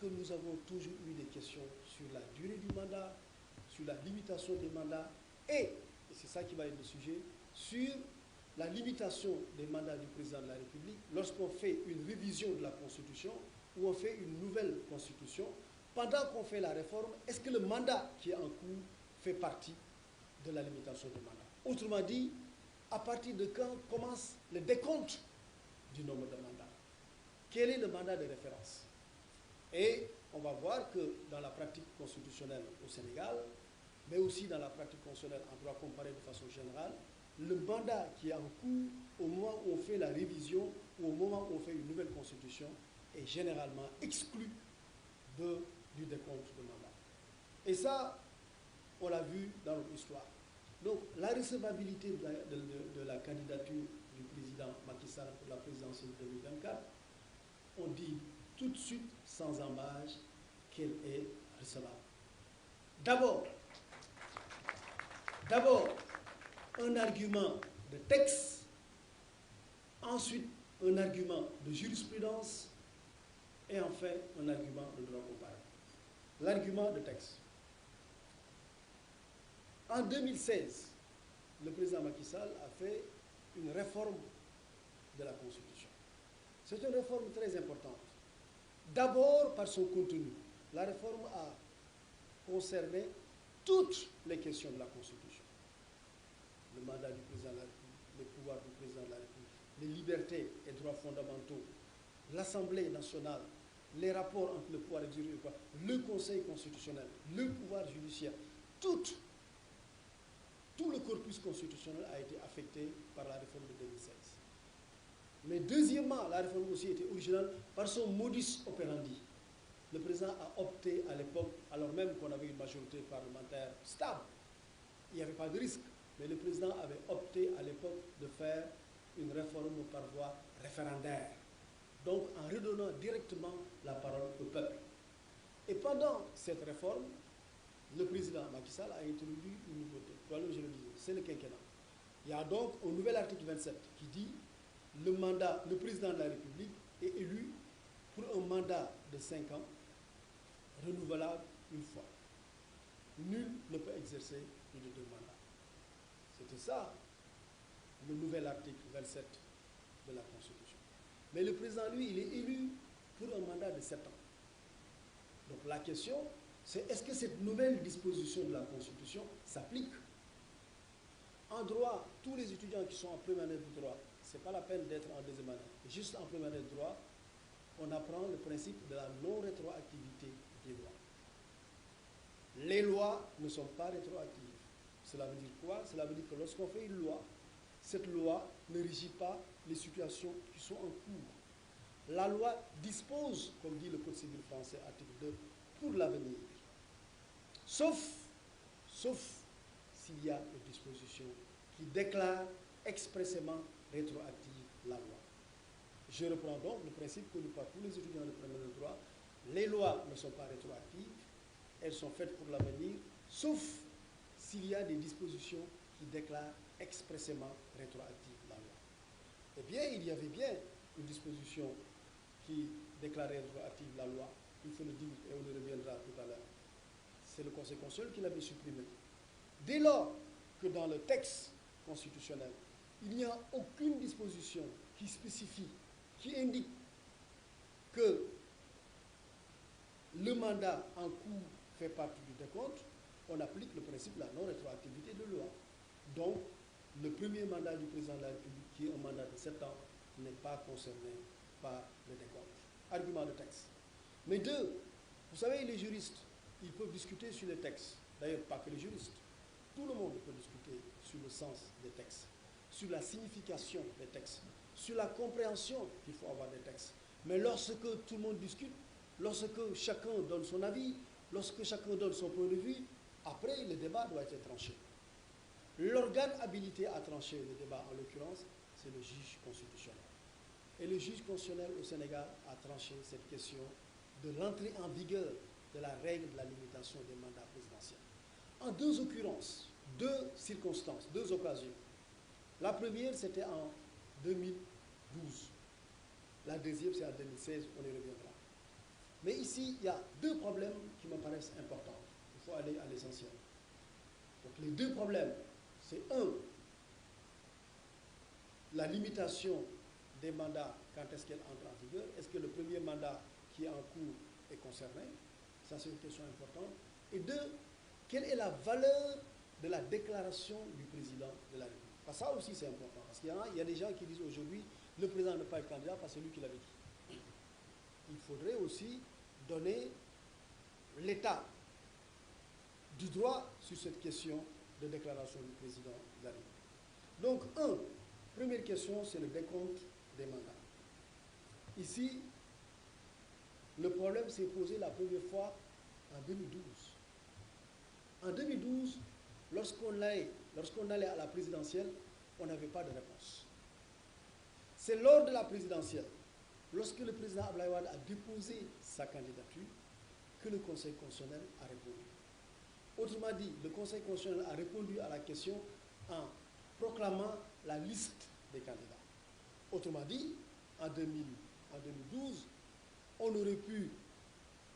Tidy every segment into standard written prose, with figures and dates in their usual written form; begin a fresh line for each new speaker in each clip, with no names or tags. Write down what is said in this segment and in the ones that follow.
que nous avons toujours eu des questions sur la durée du mandat, sur la limitation des mandats et c'est ça qui va être le sujet, sur la limitation des mandats du président de la République lorsqu'on fait une révision de la Constitution ou on fait une nouvelle Constitution. Pendant qu'on fait la réforme, est-ce que le mandat qui est en cours fait partie de la limitation des mandats? Autrement dit, à partir de quand commence le décompte du nombre de mandats? Quel est le mandat de référence? Et on va voir que dans la pratique constitutionnelle au Sénégal, mais aussi dans la pratique constitutionnelle en droit comparé de façon générale, le mandat qui est en cours au moment où on fait la révision ou au moment où on fait une nouvelle constitution est généralement exclu du décompte de mandat. Et ça, on l'a vu dans notre histoire. Donc, la recevabilité de la candidature du président Macky Sall pour la présidentielle 2024, on dit tout de suite, sans embâche, qu'elle est recevable. D'abord, un argument de texte, ensuite un argument de jurisprudence, et enfin un argument de droit comparé. L'argument de texte. En 2016, le président Macky Sall a fait une réforme de la Constitution. C'est une réforme très importante. D'abord par son contenu. La réforme a concerné toutes les questions de la Constitution. Le mandat du président de la République, les pouvoirs du président de la République, les libertés et droits fondamentaux, l'Assemblée nationale, les rapports entre le pouvoir exécutif, le Conseil constitutionnel, le pouvoir judiciaire, tout le corpus constitutionnel a été affecté par la réforme de 2016. Mais deuxièmement, la réforme aussi était originale par son modus operandi. Le président a opté à l'époque, alors même qu'on avait une majorité parlementaire stable, il n'y avait pas de risque, mais le président avait opté à l'époque de faire une réforme par voie référendaire. Donc en redonnant directement la parole au peuple. Et pendant cette réforme, le président Macky Sall a introduit une nouveauté. Voilà, je le disais, c'est le quinquennat. Il y a donc un nouvel article 27 qui dit le président de la République est élu pour un mandat de 5 ans, renouvelable une fois. Nul ne peut exercer plus de 2 mandats. C'était ça, le nouvel article 27 de la Constitution. Mais le président, lui, il est élu pour un mandat de 7 ans. Donc la question, c'est est-ce que cette nouvelle disposition de la Constitution s'applique? En droit, tous les étudiants qui sont en première année de droit, ce n'est pas la peine d'être en deuxième année. Juste en première année de droit, on apprend le principe de la non-rétroactivité des lois. Les lois ne sont pas rétroactives. Cela veut dire quoi? Cela veut dire que lorsqu'on fait une loi, cette loi ne régit pas les situations qui sont en cours. La loi dispose, comme dit le Code civil français, article 2, pour l'avenir. Sauf s'il y a une disposition qui déclare expressément rétroactive la loi. Je reprends donc le principe connu par tous les étudiants de première année de droit. Les lois ne sont pas rétroactives, elles sont faites pour l'avenir, sauf s'il y a des dispositions qui déclarent expressément rétroactive la loi. Eh bien, il y avait bien une disposition qui déclarait rétroactive la loi, il faut le dire et on y reviendra tout à l'heure. C'est le Conseil constitutionnel qui l'avait supprimé. Dès lors que dans le texte constitutionnel, il n'y a aucune disposition qui spécifie, qui indique que le mandat en cours fait partie du décompte, on applique le principe de la non-rétroactivité de loi. Donc, le premier mandat du président de la République, qui est un mandat de 7 ans, n'est pas concerné par le décompte. Argument de texte. Mais deux, vous savez, les juristes, ils peuvent discuter sur les textes. D'ailleurs, pas que les juristes. Tout le monde peut discuter sur le sens des textes, sur la signification des textes, sur la compréhension qu'il faut avoir des textes. Mais lorsque tout le monde discute, lorsque chacun donne son avis, lorsque chacun donne son point de vue, après, le débat doit être tranché. L'organe habilité à trancher le débat, en l'occurrence, c'est le juge constitutionnel. Et le juge constitutionnel au Sénégal a tranché cette question de l'entrée en vigueur de la règle de la limitation des mandats présidentiels. En deux occurrences, deux circonstances, deux occasions. La première, c'était en 2012. La deuxième, c'est en 2016, on y reviendra. Mais ici, ici, il y a deux problèmes qui me paraissent importants. Il faut aller à l'essentiel. Donc les deux problèmes, c'est un, la limitation des mandats, quand est-ce qu'elle entre en vigueur? Est-ce que le premier mandat qui est en cours est concerné? Ça, c'est une question importante. Et deux, quelle est la valeur de la déclaration du président de la République? Parce que ça aussi, c'est important. Parce qu'il y a des gens qui disent aujourd'hui, le président ne peut pas être candidat parce que c'est lui qui l'avait dit. Il faudrait aussi donner l'état du droit sur cette question de déclaration du président de la République. Donc, première question, c'est le décompte des mandats. Ici, le problème s'est posé la première fois en 2012. En 2012, lorsqu'on allait à la présidentielle, on n'avait pas de réponse. C'est lors de la présidentielle, lorsque le président Abdoulaye Wade a déposé sa candidature, que le Conseil constitutionnel a répondu. Autrement dit, le Conseil constitutionnel a répondu à la question en proclamant la liste des candidats. Autrement dit, en 2012, on aurait pu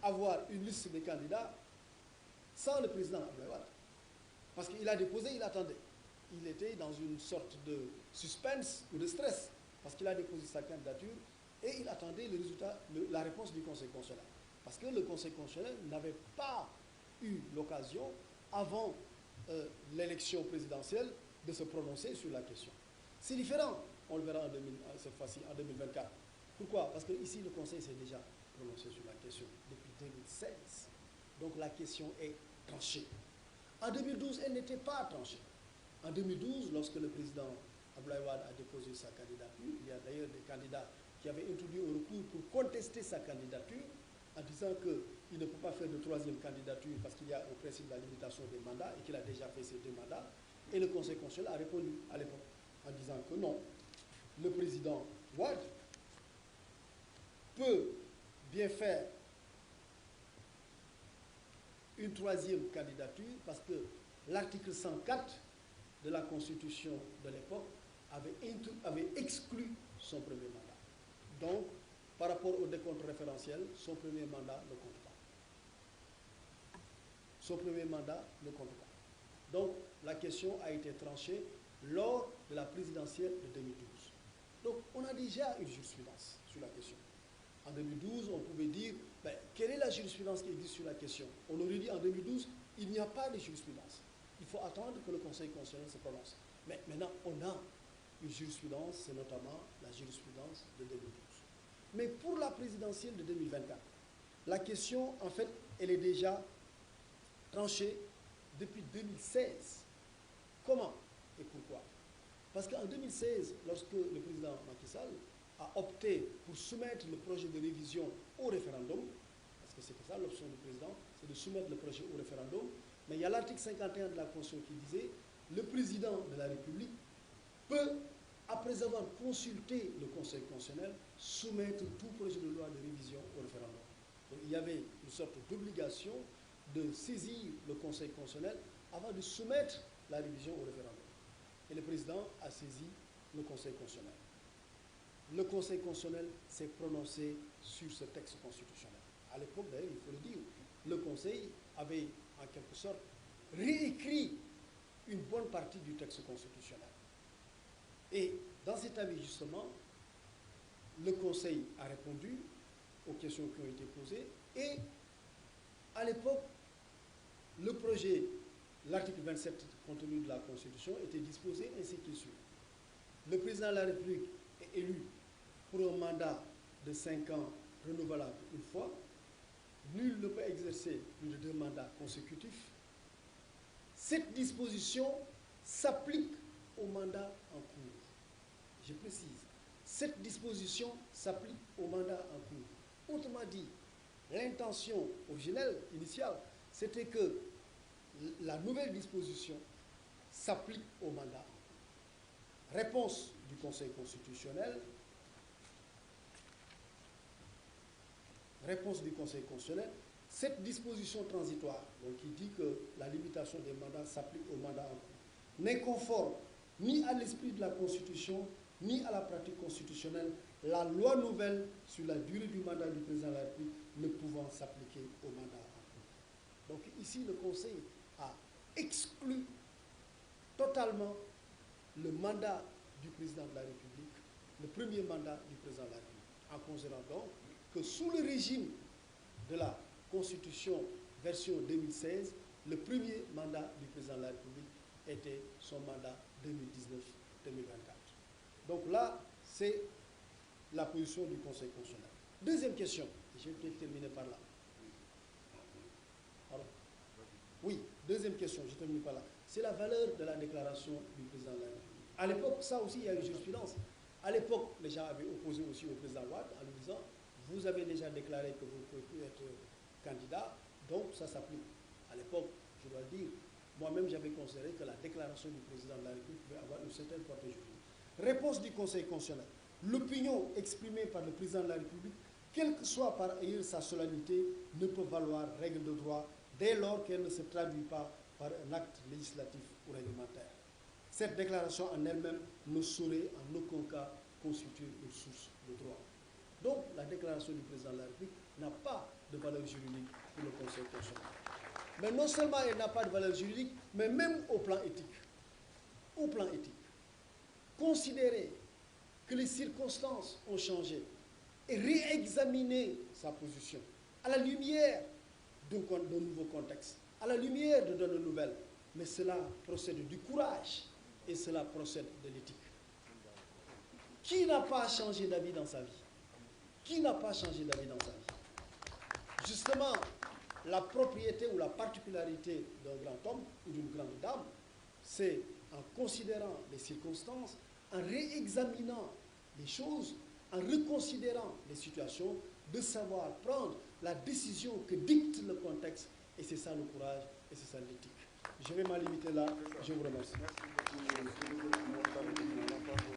avoir une liste des candidats sans le président Abdoulaye Wade. Parce qu'il a déposé, il attendait. Il était dans une sorte de suspense ou de stress, parce qu'il a déposé sa candidature et il attendait le résultat, la réponse du Conseil constitutionnel. Parce que le Conseil constitutionnel n'avait pas eu l'occasion, avant l'élection présidentielle, de se prononcer sur la question. C'est différent, on le verra cette fois-ci, en 2024. Pourquoi? Parce que ici, le Conseil s'est déjà prononcé sur la question depuis 2016. Donc la question est tranchée. En 2012, elle n'était pas tranchée. En 2012, lorsque le président Abdoulaye Wade a déposé sa candidature, il y a d'ailleurs des candidats qui avaient introduit un recours pour contester sa candidature en disant qu'il ne peut pas faire de troisième candidature parce qu'il y a au principe de la limitation des mandats et qu'il a déjà fait ses 2 mandats. Et le Conseil constitutionnel a répondu à l'époque en disant que non, le président Wade peut bien faire une troisième candidature parce que l'article 104 de la Constitution de l'époque avait exclu son premier mandat. Donc, par rapport au décompte référentiel, son premier mandat ne compte pas. Son premier mandat ne compte pas. Donc, la question a été tranchée lors de la présidentielle de 2012. Donc, on a déjà une jurisprudence sur la question. En 2012, on pouvait dire, quelle est la jurisprudence qui existe sur la question? On aurait dit en 2012, il n'y a pas de jurisprudence. Il faut attendre que le Conseil constitutionnel se prononce. Mais maintenant, on a une jurisprudence, c'est notamment la jurisprudence de 2012. Mais pour la présidentielle de 2024, la question, en fait, elle est déjà tranchée depuis 2016. Comment et pourquoi? Parce qu'en 2016, lorsque le président Macky Sall a opté pour soumettre le projet de révision au référendum, parce que c'était ça l'option du président, c'est de soumettre le projet au référendum, mais il y a l'article 51 de la Constitution qui disait le président de la République peut, après avoir consulté le Conseil constitutionnel, soumettre tout projet de loi de révision au référendum. Donc il y avait une sorte d'obligation de saisir le Conseil constitutionnel avant de soumettre la révision au référendum. Et le président a saisi le Conseil constitutionnel. Le Conseil constitutionnel s'est prononcé sur ce texte constitutionnel. À l'époque, d'ailleurs, il faut le dire, le Conseil avait, en quelque sorte, réécrit une bonne partie du texte constitutionnel. Et dans cet avis, justement, le Conseil a répondu aux questions qui ont été posées et, à l'époque, le projet, l'article 27 contenu de la Constitution était disposé ainsi qu'il suit. Le président de la République est élu pour un mandat de 5 ans renouvelable une fois. Nul ne peut exercer plus de 2 mandats consécutifs. Cette disposition s'applique au mandat en cours. Je précise, cette disposition s'applique au mandat en cours. Autrement dit, l'intention originelle, initiale, c'était que la nouvelle disposition s'applique au mandat en cours. Réponse du Conseil constitutionnel. Réponse du Conseil constitutionnel. Cette disposition transitoire, donc qui dit que la limitation des mandats s'applique au mandat en cours, n'est conforme ni à l'esprit de la Constitution, ni à la pratique constitutionnelle, la loi nouvelle sur la durée du mandat du président de la République ne pouvant s'appliquer au mandat en cours. Donc ici, le Conseil a exclu totalement le mandat du président de la République, le premier mandat du président de la République, en considérant donc que sous le régime de la Constitution version 2016, le premier mandat du président de la République était son mandat 2019-2024. Donc là, c'est la position du Conseil constitutionnel. Deuxième question, je vais peut-être terminer par là. Pardon. Oui, deuxième question, je termine par là. C'est la valeur de la déclaration du président de la République. À l'époque, ça aussi, il y a une jurisprudence. À l'époque, les gens avaient opposé aussi au président Wade en lui disant « Vous avez déjà déclaré que vous ne pouvez plus être candidat, donc ça s'applique. » À l'époque, je dois le dire, moi-même, j'avais considéré que la déclaration du président de la République pouvait avoir une certaine portée juridique. Réponse du Conseil constitutionnel. L'opinion exprimée par le président de la République, quelle que soit par ailleurs sa solennité, ne peut valoir règle de droit dès lors qu'elle ne se traduit pas par un acte législatif ou réglementaire. Cette déclaration en elle-même ne saurait en aucun cas constituer une source de droit. Donc, la déclaration du président de la République n'a pas de valeur juridique pour le Conseil constitutionnel. Mais non seulement elle n'a pas de valeur juridique, mais même au plan éthique. Au plan éthique. Considérer que les circonstances ont changé et réexaminer sa position à la lumière d'un nouveau contexte, à la lumière de données nouvelles. Mais cela procède du courage et cela procède de l'éthique. Qui n'a pas changé d'avis dans sa vie? Qui n'a pas changé d'avis dans sa vie? Justement, la propriété ou la particularité d'un grand homme ou d'une grande dame, c'est en considérant les circonstances, en réexaminant les choses, en reconsidérant les situations, de savoir prendre la décision que dicte le contexte. Et c'est ça le courage et c'est ça l'éthique. Je vais m'en limiter là. Je vous remercie.
Merci beaucoup.